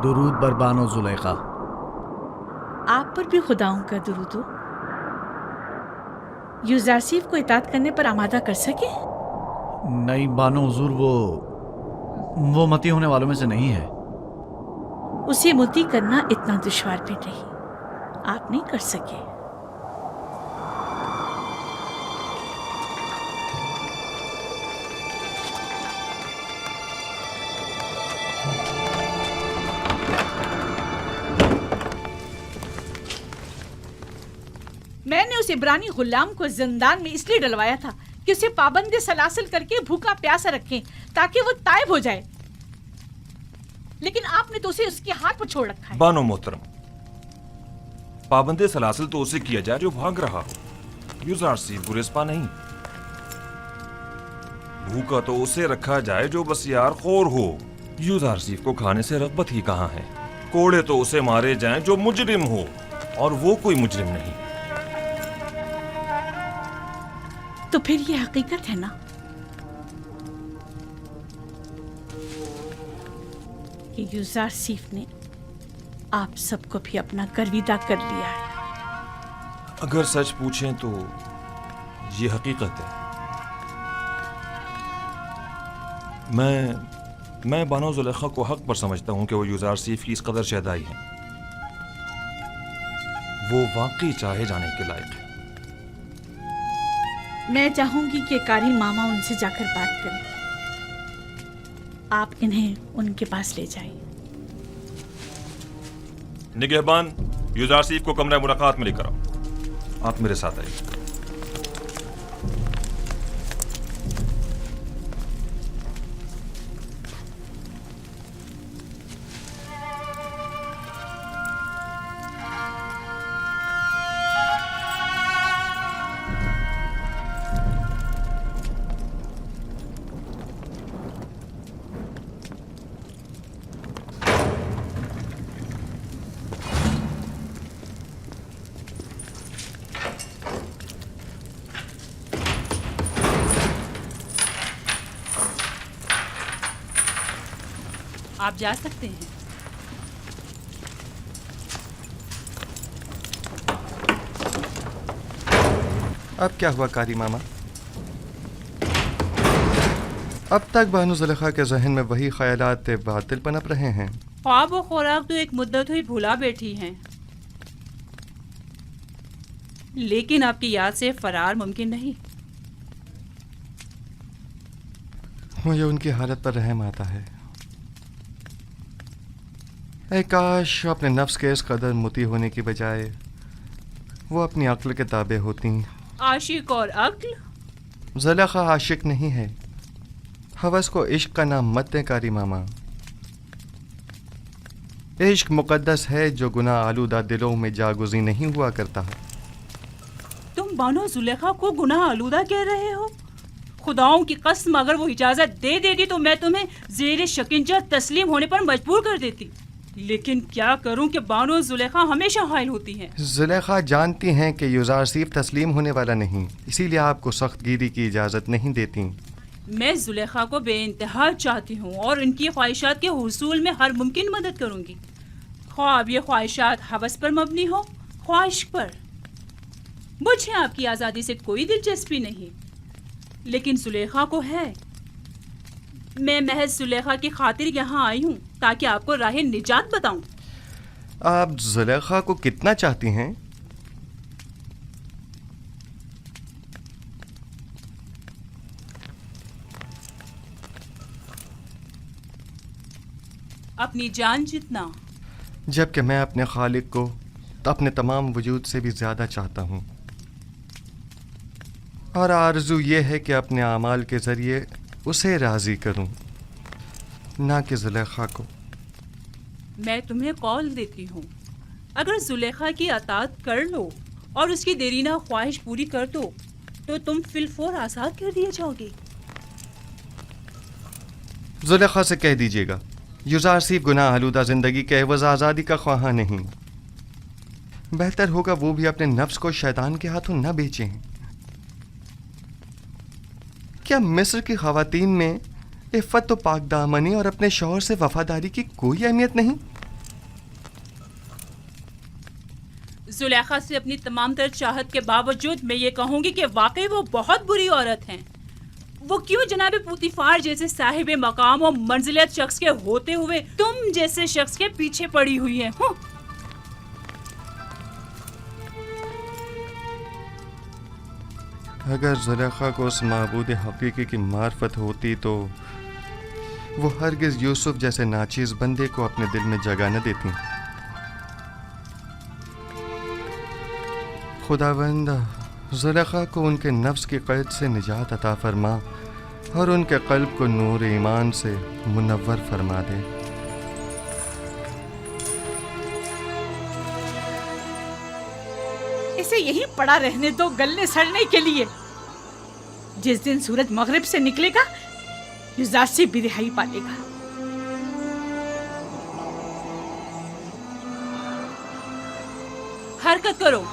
درود بر بانو زلیخا. آپ پر بھی خداؤں کا درود ہو. یوزارسیف کو اطاعت کرنے پر آمادہ کر سکے؟ نہیں بانو حضور، وہ متی ہونے والوں میں سے نہیں ہے. اسے متی کرنا اتنا دشوار بھی نہیں، آپ نہیں کر سکے. میں نے اس عبرانی غلام کو زندان میں اس لیے ڈلوایا تھا کہ اسے پابند سلاسل کر کے بھوکا پیاسا رکھیں تاکہ وہ تائب ہو جائے، لیکن آپ نے تو اسے اس کے ہاتھ پر چھوڑ رکھا ہے. بانو محترم، پابند سلاسل تو اسے کیا جائے جو بھاگ رہا ہو، یوزارسیف گریزپا نہیں. بھوکا تو اسے رکھا جائے جو بسیار خور ہو. یوزارسیف کو کھانے سے رغبت ہی کہاں ہے. کوڑے تو اسے مارے جائیں جو مجرم ہو، اور وہ کوئی مجرم نہیں. تو پھر یہ حقیقت ہے نا کہ یوزارسیف نے آپ سب کو بھی اپنا گرویدہ کر لیا ہے. اگر سچ پوچھیں تو یہ حقیقت ہے. میں بانو زلیخا کو حق پر سمجھتا ہوں کہ وہ یوزارسیف کی اس قدر شہدائی ہے. وہ واقعی چاہے جانے کے لائق ہے. میں چاہوں گی کہ قاری ماما ان سے جا کر بات کریں. آپ انہیں ان کے پاس لے جائیں. نگہبان، یوزارسیف کو کمرہ ملاقات میں لے کر آؤ. آپ میرے ساتھ آئیے. آپ جا سکتے ہیں. اب کیا ہوا قاری ماما؟ اب تک بانو زلیخا کے ذہن میں وہی خیالات باطل پنپ رہے ہیں. خواب و خوراک تو ایک مدت ہوئی بھولا بیٹھی ہیں، لیکن آپ کی یاد سے فرار ممکن نہیں. مجھے ان کی حالت پر رحم آتا ہے. اے کاش اپنے نفس کے اس قدر متی ہونے کی بجائے وہ اپنی عقل کے تابع ہوتی. عاشق اور عقل؟ زلیخا عاشق نہیں ہے. ہوس کو عشق کا نام مت دیں قاری ماما. عشق مقدس ہے جو گناہ آلودہ دلوں میں جاگزی نہیں ہوا کرتا. تم بانو زلیخا کو گناہ آلودہ کہہ رہے ہو؟ خداؤں کی قسم، اگر وہ اجازت دے دیتی تو میں تمہیں زیر شکنجہ تسلیم ہونے پر مجبور کر دیتی. لیکن کیا کروں کہ بانو زلیخا ہمیشہ حائل ہوتی ہیں. زلیخا جانتی ہیں کہ یوزارسیف تسلیم ہونے والا نہیں، اسی لیے آپ کو سخت گیری کی اجازت نہیں دیتی. میں زلیخا کو بے انتہا چاہتی ہوں اور ان کی خواہشات کے حصول میں ہر ممکن مدد کروں گی، خواہ اب یہ خواہشات ہوس پر مبنی ہو، خواہش پر. مجھے آپ کی آزادی سے کوئی دلچسپی نہیں، لیکن زلیخا کو ہے. میں محض زلیخا کی خاطر یہاں آئی ہوں تاکہ آپ کو راہ نجات بتاؤں. آپ زلیخا کو کتنا چاہتی ہیں؟ اپنی جان جتنا. جبکہ میں اپنے خالق کو اپنے تمام وجود سے بھی زیادہ چاہتا ہوں، اور آرزو یہ ہے کہ اپنے اعمال کے ذریعے اسے راضی کروں، نہ کہ زلیخا کو. میں تمہیں قول دیتی ہوں، اگر زلیخا کی اطاعت کر لو اور اس کی دیرینہ خواہش پوری کر دو تو تم فی الفور آزاد کر دیے جاؤ گے. زلیخا سے کہہ دیجیے گا یوزارسیف گناہ آلودہ زندگی کے عوض آزادی کا خواہاں نہیں. بہتر ہوگا وہ بھی اپنے نفس کو شیطان کے ہاتھوں نہ بیچیں. کیا مصر کی خواتین میں عفت و پاک دامنی اور اپنے شوہر سے وفاداری کی کوئی اہمیت نہیں؟ زلیخا سے اپنی تمام تر چاہت کے باوجود میں یہ کہوں گی کہ واقعی وہ بہت بری عورت ہیں. وہ کیوں جناب پوتیفار جیسے صاحب مقام و منزلت شخص کے ہوتے ہوئے تم جیسے شخص کے پیچھے پڑی ہوئی ہیں؟ اگر زلیخا کو اس معبود حقیقی کی معرفت ہوتی تو وہ ہرگز یوسف جیسے ناچیز بندے کو اپنے دل میں جگہ نہ دیتی. خداوند زلیخا کو ان کے نفس کی قید سے نجات عطا فرما اور ان کے قلب کو نور ایمان سے منور فرما دے. اسے یہیں پڑا رہنے دو گلنے سڑنے کے لیے. جس دن سورج مغرب سے نکلے گا یوزارسیف بھی رہائی پالے گا. حرکت کرو.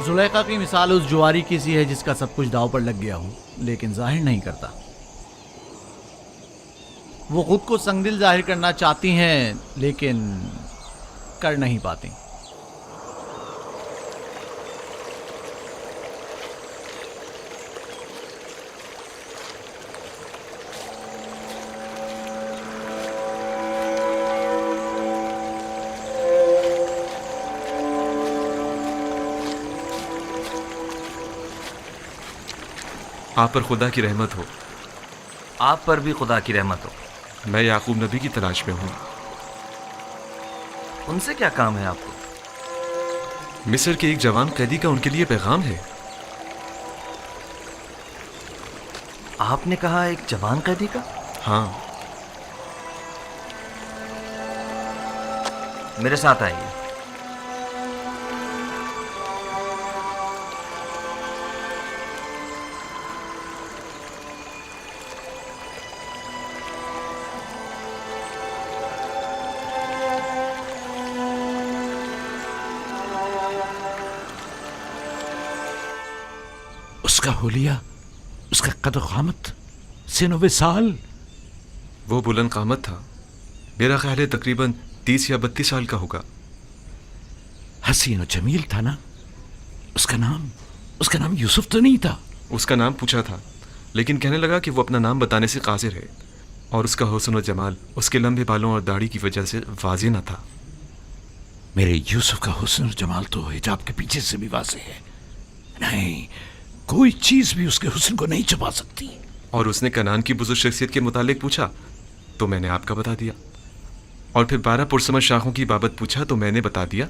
زلیخا کی مثال اس جواری کی سی ہے جس کا سب کچھ داؤ پر لگ گیا ہو لیکن ظاہر نہیں کرتا. وہ خود کو سنگدل ظاہر کرنا چاہتی ہیں لیکن کر نہیں پاتی. آپ پر خدا کی رحمت ہو. آپ پر بھی خدا کی رحمت ہو. میں یعقوب نبی کی تلاش میں ہوں. ان سے کیا کام ہے آپ کو؟ مصر کے ایک جوان قیدی کا ان کے لیے پیغام ہے. آپ نے کہا ایک جوان قیدی کا؟ ہاں. میرے ساتھ آئیے. اس کا حلیہ، اس کا قد و قامت، سن و وصال. وہ بلند قامت تھا. میرا خیال ہے تقریباً 30 یا 32 سال کا ہوگا. حسین و جمیل تھا نا. اس کا نام یوسف تو نہیں تھا؟ اس کا نام پوچھا تھا لیکن کہنے لگا کہ وہ اپنا نام بتانے سے قاصر ہے اور اس کا حسن و جمال اس کے لمبے بالوں اور داڑھی کی وجہ سے واضح نہ تھا. میرے یوسف کا حسن اور جمال تو حجاب کے پیچھے سے بھی واضح ہے. نہیں، کوئی چیز بھی اس کے حسن کو نہیں چھپا سکتی. اور اس نے کنعان کی بزرگ شخصیت کے متعلق پوچھا تو میں نے آپ کا بتا دیا. اور پھر 12 پرسمر شاخوں کی بابت پوچھا تو میں نے بتا دیا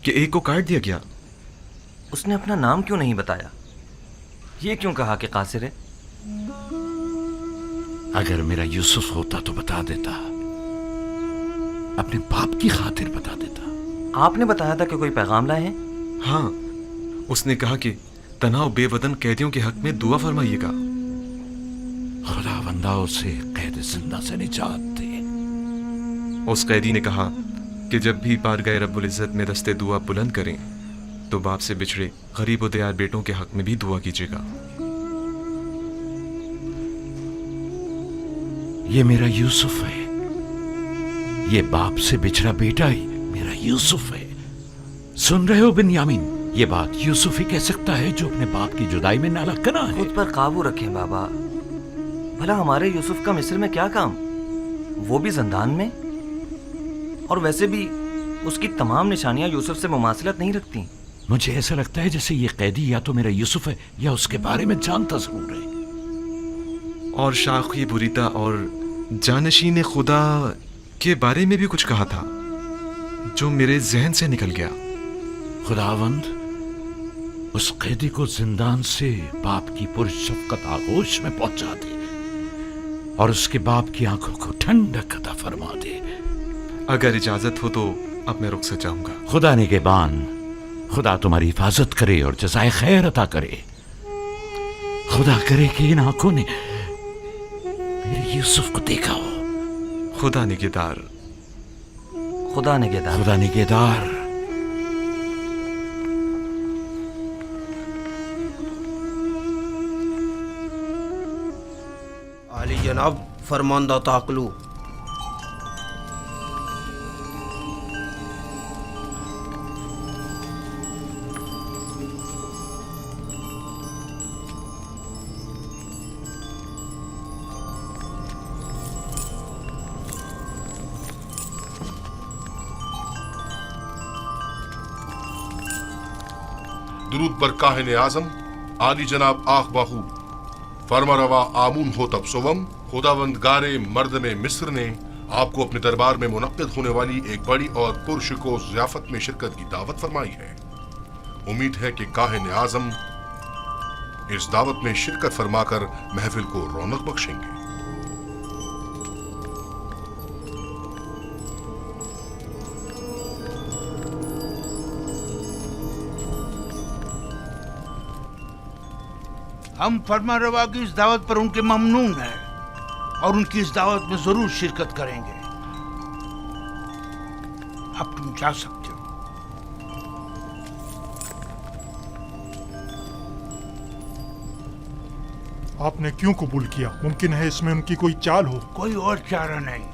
کہ ایک کو کاٹ دیا گیا. اس نے اپنا نام کیوں نہیں بتایا؟ یہ کیوں کہا کہ قاصر ہے؟ اگر میرا یوسف ہوتا تو بتا دیتا، اپنے باپ کی خاطر بتا دیتا. آپ نے بتایا تھا کہ کوئی پیغام لائے ہیں؟ ہاں، اس نے کہا کہ تنہا و بے وطن قیدیوں کے حق میں دعا فرمائیے گا. خدا بندہ اسے قید زندہ سے نجات دے. اس قیدی نے کہا کہ جب بھی بارگاہ رب العزت میں دستے دعا بلند کریں تو باپ سے بچھڑے غریب و دیار بیٹوں کے حق میں بھی دعا کیجیے گا. یہ میرا یوسف ہے. یہ باپ سے بچھڑا بیٹا ہی میرا یوسف ہے. سن رہے ہو بنیامین؟ یہ بات یوسف ہی کہہ سکتا ہے جو اپنے باپ کی جدائی میں نالا کنا ہے. خود پر قابو رکھیں بابا. بھلا ہمارے یوسف کا مصر میں کیا کام؟ وہ بھی زندان میں. اور ویسے بھی اس کی تمام نشانیاں یوسف سے مماثلت نہیں رکھتی. مجھے ایسا لگتا ہے جیسے یہ قیدی یا تو میرا یوسف ہے یا اس کے بارے میں جانتا ضرور ہے. اور شاخی بریتا اور جانشین خدا کے بارے میں بھی کچھ کہا تھا جو میرے ذہن سے نکل گیا. خداوند اس قیدی کو زندان سے باپ کی پرشفقت آغوش میں پہنچا دے اور اس کے باپ کی آنکھوں کو ٹھنڈک عطا فرما دے. اگر اجازت ہو تو اب میں رخصت جاؤں گا. خدا نگہبان، خدا تمہاری حفاظت کرے اور جزائے خیر عطا کرے. خدا کرے کہ ان آنکھوں نے यूसुफ को देखा हो? खुदा निगहदार। खुदा निगहदार। खुदा निगहदार। आली जनाब फरमानदा ताकलू। दुरूद पर काहिन आजम आली जनाब आख बाहू फरमारवा आमून हो तब सोवम खुदावंद गारे मर्द में मिस्र ने आपको अपने दरबार में मुनक्किद होने वाली एक बड़ी और पुरशको ज़ियाफत में शिरकत की दावत फरमाई है। उम्मीद है कि काहिन आजम इस दावत में शिरकत फरमाकर महफिल को रौनक बख्शेंगे। हम फरमारवा की इस दावत पर उनके ममनून हैं और उनकी इस दावत में जरूर शिरकत करेंगे। अब तुम जा सकते हो। आपने क्यों कबूल किया? मुमकिन है इसमें उनकी कोई चाल हो। कोई और चारा नहीं।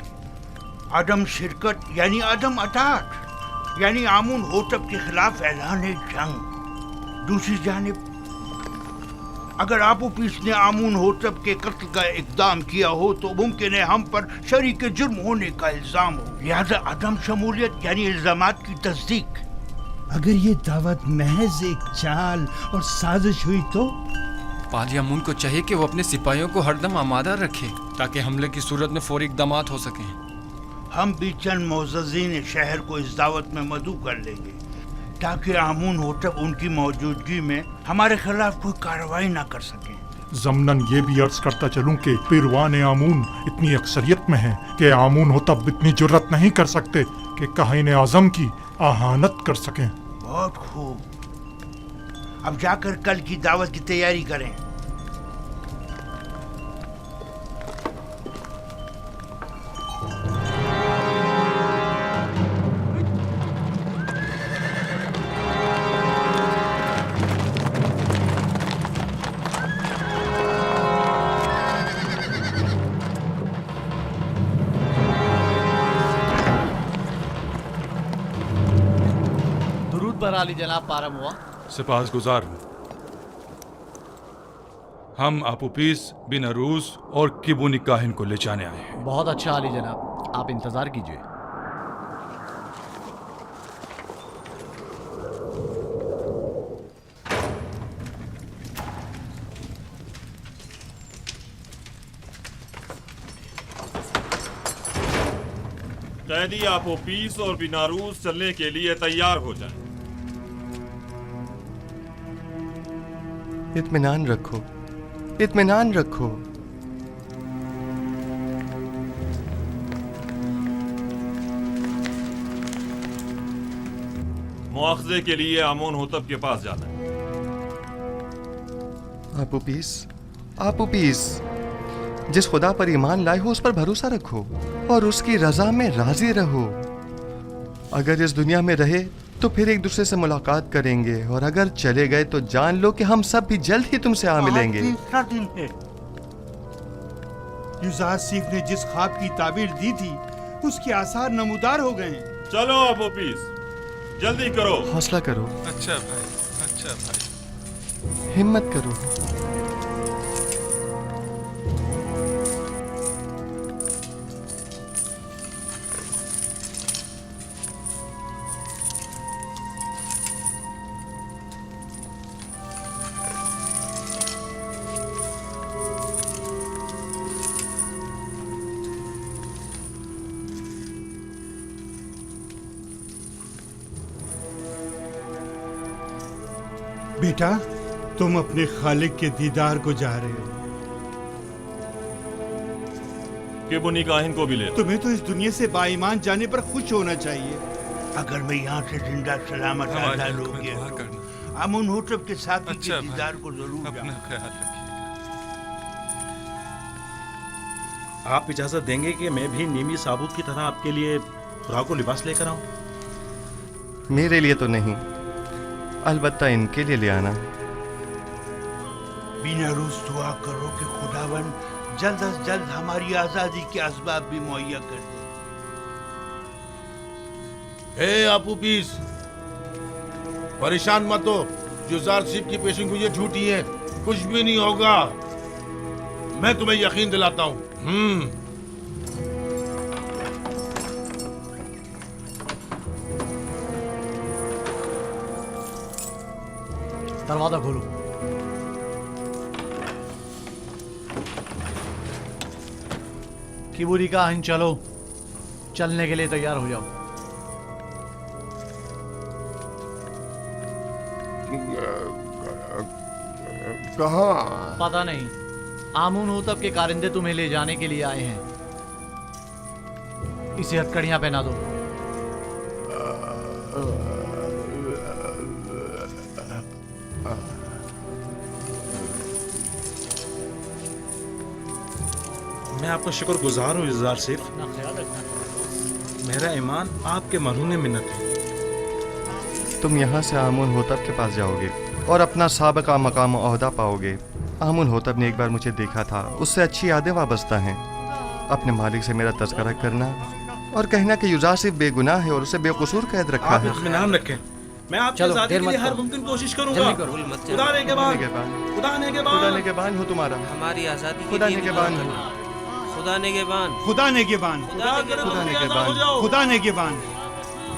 आदम शिरकत यानी आदम अतात यानी आमून होतब के खिलाफ ऐलान जंग। दूसरी जानिब अगर आबू पीस ने आमून होतब के कत्ल का इकदाम किया हो तो मुमकिन है हम पर शरीक जुर्म होने का इल्जाम हो। लिहाजा अदम शमूलियत यानी इल्जामात की तस्दीक। अगर ये दावत महज एक चाल और साजिश हुई तो पाली अमून को चाहिए कि वो अपने सिपाहियों को हरदम आमादा रखे ताकि हमले की सूरत में फौरी इकदामात हो सकें। हम भी चंद मोअज़्ज़ज़ीन शहर को इस दावत में मदऊ कर लेंगे ताकि आमून होतब उनकी मौजूदगी में हमारे खिलाफ कोई कार्रवाई ना कर सके। ज़मनन ये भी अर्ज करता चलूं कि पिरवान आमून इतनी अक्सरियत में है कि आमून होतब इतनी जुर्रत नहीं कर सकते कि काहिन आज़म की आहानत कर सकें। बहुत खूब। अब जाकर कल की दावत की तैयारी करें। अली जनाब पारम हुआ। सिपाहगुजार हूँ। हम आपूपीस बिन अरूस और किबुनी काहिन को ले जाने आए हैं। बहुत अच्छा अली जनाब, आप इंतजार कीजिए। कैदी आपूपीस और बिनारूस चलने के लिए तैयार हो जाएं। इत्मीनान रखो, इत्मीनान रखो। मुआखजे के लिए आमून होतब के पास जाना है। आपूपीस, आपूपीस, जिस खुदा पर ईमान लाए हो उस पर भरोसा रखो और उसकी रजा में राजी रहो। अगर इस दुनिया में रहे तो फिर एक दूसरे से मुलाकात करेंगे और अगर चले गए तो जान लो कि हम सब भी जल्द ही तुमसे आ मिलेंगे। तीसरा दिन है। यूसुफ ने जिस ख्वाब की ताबीर दी थी उसके आसार नमूदार हो गए। चलो आपूपीस, जल्दी करो। हौसला करो। अच्छा भाई, अच्छा भाई। हिम्मत करो। बेटा, तुम अपने खालिक के दीदार को जा रहे हो। किबुनी काहिन को भी ले। तुम्हें तो इस दुनिया से बाईमान जाने पर खुश होना चाहिए। अगर मैं यहाँ से जिंदा सलामत आज़ाद हो गया तो आमून होतब के साथी के दीदार को जरूर अपना ख्याल रखिए। आप इजाजत देंगे कि मैं भी नीमी साबुत की तरह आपके लिए खुराक और लिबास लेकर आऊं? मेरे लिए तो नहीं, अलबत्ता इनके लिए ले आना। बिना रोज दुआ करो कि खुदावन जल्द अज जल्द हमारी आजादी के असबाब भी मुहैया कर दे। आपू पीस, परेशान मत हो। जुजार सिप की पेशिंग ये झूठी है, कुछ भी नहीं होगा, मैं तुम्हें यकीन दिलाता हूँ। दरवाजा खोलो। किबूरी का आहिन, चलो, चलने के लिए तैयार हो जाओ। कहाँ? पता नहीं, आमून होतब के कारिंदे तुम्हें ले जाने के लिए आए हैं। इसे हथकड़ियां पहना दो। मैं आपका शुक्रगुजार हूँ इज़ार सिफ। मेरा ईमान आपके मरहून मिन्नत है। तुम यहाँ से आमून होतब के पास जाओगे और अपना साबका मकाम ओहदा पाओगे। आमून होतब ने एक बार मुझे देखा था, उससे अच्छी यादें वाबस्ता हैं। अपने मालिक से मेरा तज़किरा करना और कहना कि युजार सिर्फ बेगुनाह है और उसे बेकसूर कैद रखा है। इत्मीनान रखें, मैं आपकी आज़ादी के लिए हर मुमकिन कोशिश करूंगा। खुदा ने के बान हो तुम्हारा, हमारी आजादी खुदा ने के बान हो, खुदा ने के बान, खुदा ने के बान, खुदा ने के बान, खुदा ने के बान,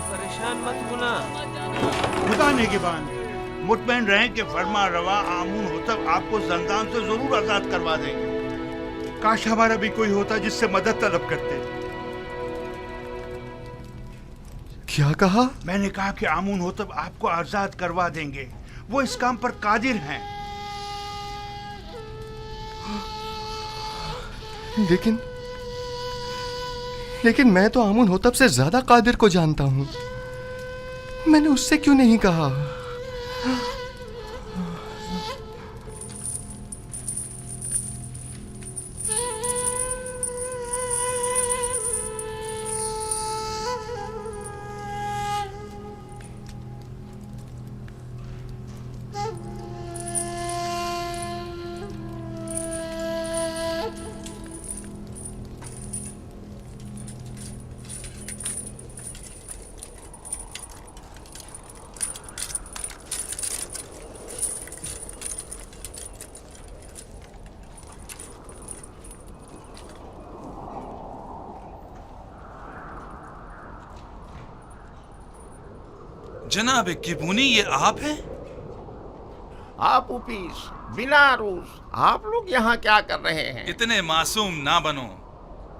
परेशान मत होना, खुदा ने के बान। मुतमईन रहें कि फरमा रवा आमून होतब आपको जंदान से जरूर आजाद करवा देंगे। काश हमारा भी कोई होता जिससे मदद तलब करते। क्या कहा? मैंने कहा कि आमून होतब आपको आजाद करवा देंगे, वो इस काम पर कादिर हैं। लेकिन मैं तो आमून होतब से ज्यादा कादिर को जानता हूँ। मैंने उससे क्यों नहीं कहा? जनाब किबूनी, ये आप हैं? आप उपीस, बिना रूस, आप लोग यहाँ क्या कर रहे हैं? इतने मासूम ना बनो।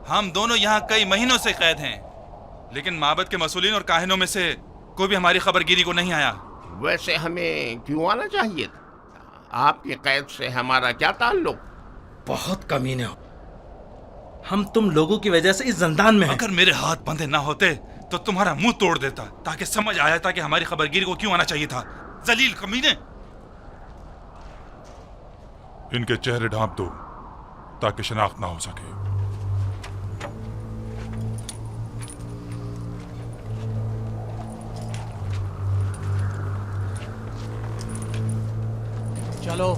हम दोनों यहाँ कई महीनों से कैद हैं, लेकिन माबद के मसूलीन और काहिनों में से कोई भी हमारी खबरगिरी को नहीं आया। वैसे हमें क्यों आना चाहिए था? आपकी कैद से हमारा क्या ताल्लुक? बहुत कमीने हो, हम तुम लोगों की वजह से इस जंदान में हैं। अगर मेरे हाथ बंधे ना होते तो तुम्हारा मुंह तोड़ देता, ताकि समझ आया था कि हमारी खबरगिरी को क्यों आना चाहिए था। जलील कमीने। इनके चेहरे ढांप दो ताकि शनाख्त ना हो सके। चलो,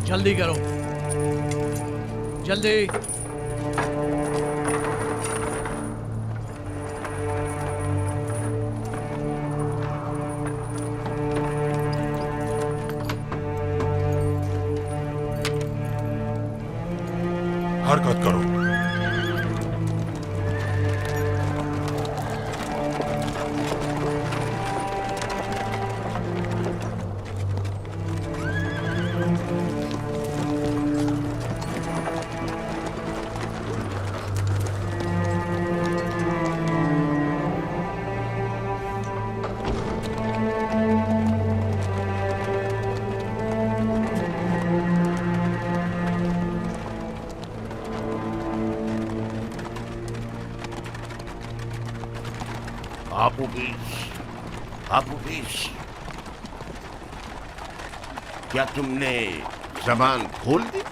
जल्दी करो, जल्दी। हरकत करो। आपूबीस, क्या तुमने जबान खोल दी?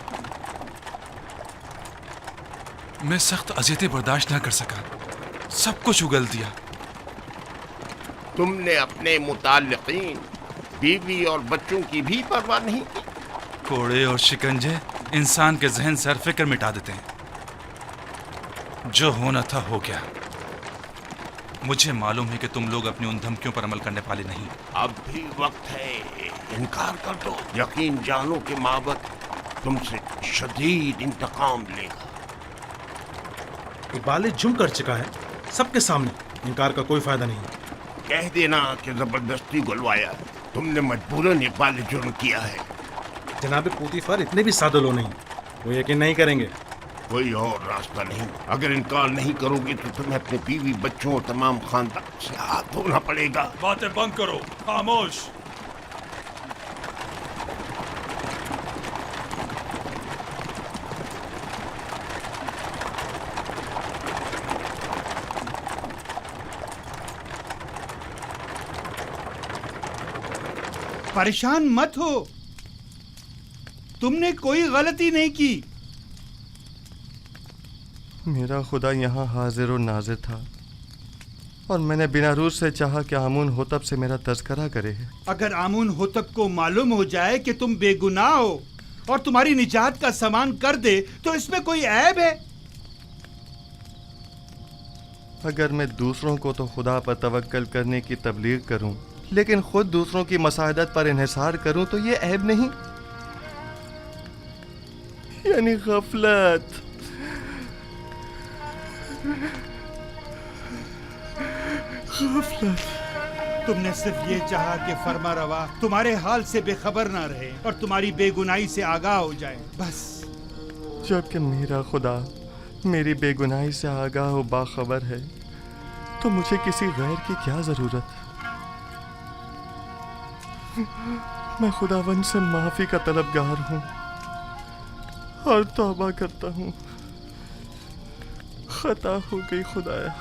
मैं सख्त अजियतें बर्दाश्त ना कर सका, सब कुछ उगल दिया। तुमने अपने मुताल्लिकीन, बीवी और बच्चों की भी परवाह नहीं की। कोड़े और शिकंजे इंसान के जहन से हर फिक्र मिटा देते हैं। जो होना था हो गया। मुझे मालूम है कि तुम लोग अपनी उन धमकियों पर अमल करने वाले नहीं। अब भी वक्त है, इनकार कर दो। यकीन जानो कि माबद तुमसे शदीद इंतकाम लेगा। इकबाल जुर्म कर चुका है सबके सामने, इनकार का कोई फायदा नहीं। कह देना कि जबरदस्ती गुलवाया, तुमने मजबूरन इकबाल जुर्म किया है। जनाब पोतीफर इतने भी सादे लो नहीं, वो यकीन नहीं करेंगे। कोई और रास्ता नहीं। अगर इनकार नहीं करोगे तो तुम्हें अपने बीवी बच्चों और तमाम खानदान से हाथ धोना पड़ेगा। बातें बंद करो, खामोश। परेशान मत हो, तुमने कोई गलती नहीं की। मेरा खुदा यहाँ हाजिर और नाजिर था और मैंने बिना रूज से चाहा कि आमून होतब से मेरा तज़किरा करे। अगर आमून होतब को मालूम हो जाए कि तुम बेगुनाह हो और तुम्हारी निजात का सामान कर दे तो इसमें कोई ऐब है? अगर मैं दूसरों को तो खुदा पर तवक्कल करने की तबलीग करूं, लेकिन खुद दूसरों की मसादत पर इन्हिसार करूं तो ये ऐब नहीं, यानी गफलत। तुमने सिर्फ ये चाहा कि फरमा रवा तुम्हारे हाल से बेखबर ना रहे और तुम्हारी बेगुनाही से आगाह हो जाए, बस। जबकि मेरा खुदा मेरी बेगुनाही से आगाह और बाखबर है तो मुझे किसी गैर की क्या जरूरत। मैं खुदावन से माफी का तलबगार हूँ और तौबा करता हूँ। खता हो गई खुदाया।